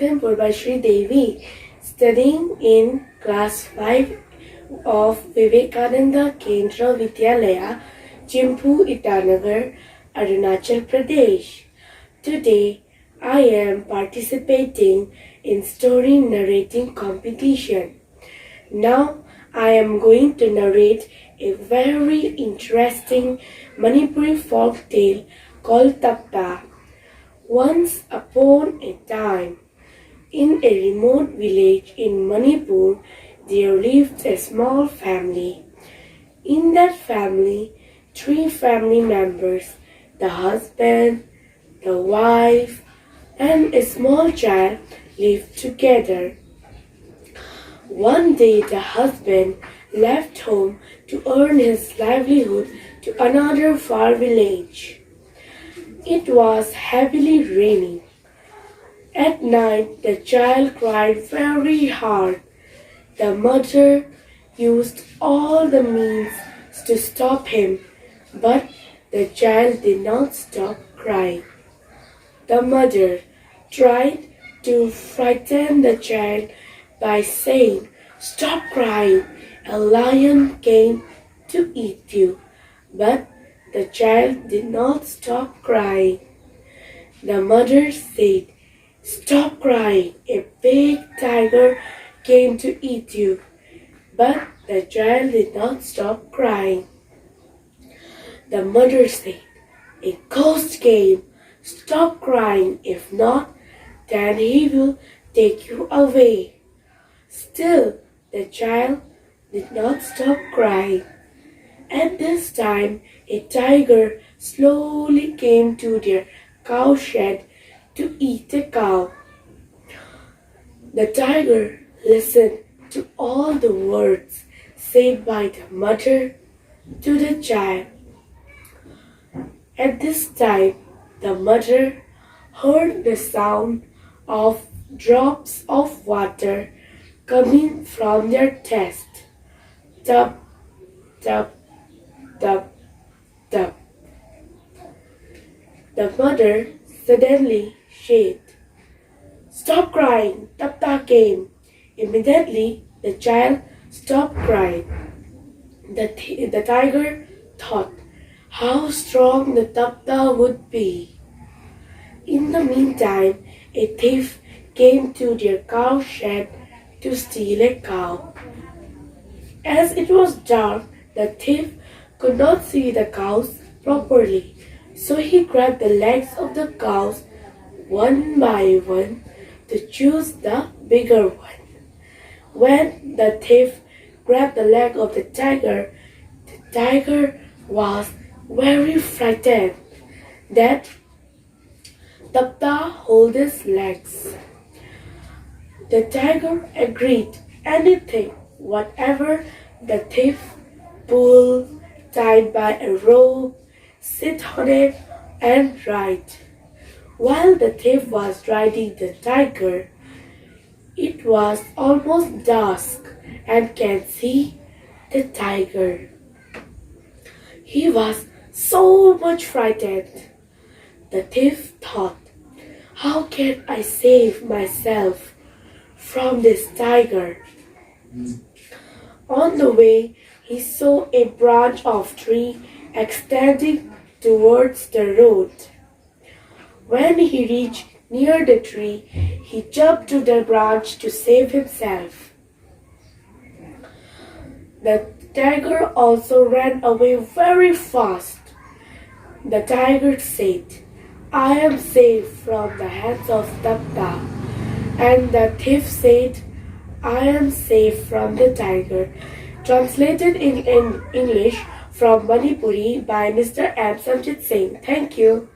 M.Purbashri Devi, studying in class 5 of Vivekananda Kendra Vidyalaya, Itanagar, Arunachal Pradesh. Today, I am participating in story narrating competition. Now, I am going to narrate a very interesting Manipuri folk tale called Tapta. Once upon a time, in a remote village in Manipur, there lived a small family. In that family, 3 family members, the husband, the wife, and a small child lived together. One day the husband left home to earn his livelihood to another far village. It was heavily raining. At night the child cried very hard. The mother used all the means to stop him, but the child did not stop crying. The mother tried to frighten the child by saying, "Stop crying, a lion came to eat you." But the child did not stop crying. The mother said, "Stop crying, a big tiger came to eat you." But the child did not stop crying. The mother said, "A ghost came. Stop crying, if not, then he will take you away." Still, the child did not stop crying. At this time, a tiger slowly came to their cow shed to eat the cow. The tiger listened to all the words said by the mother to the child. At this time, the mother heard the sound of drops of water coming from their chest. Tap, tap, tap, tap. The mother suddenly shrieked, "Stop crying, Tapta came." Immediately, the child stopped crying. The tiger thought how strong the Tapta would be. In the meantime, a thief came to their cow shed to steal a cow. As it was dark, the thief could not see the cows properly, so he grabbed the legs of the cows one by one to choose the bigger one. When the thief grabbed the leg of the tiger was very frightened that Tapta hold his legs. The tiger agreed anything, whatever the thief pull, tied by a rope, sit on it and ride. While the thief was riding the tiger, it was almost dusk and can see the tiger. He was so much frightened. The thief thought, how can I save myself from this tiger? On the way, he saw a branch of tree extending towards the road. When he reached near the tree, he jumped to the branch to save himself. The tiger also ran away very fast. The tiger said, "I am safe from the hands of Tapta." And the thief said, "I am safe from the tiger." Translated in English from Manipuri by Mr. M. Singh. Thank you.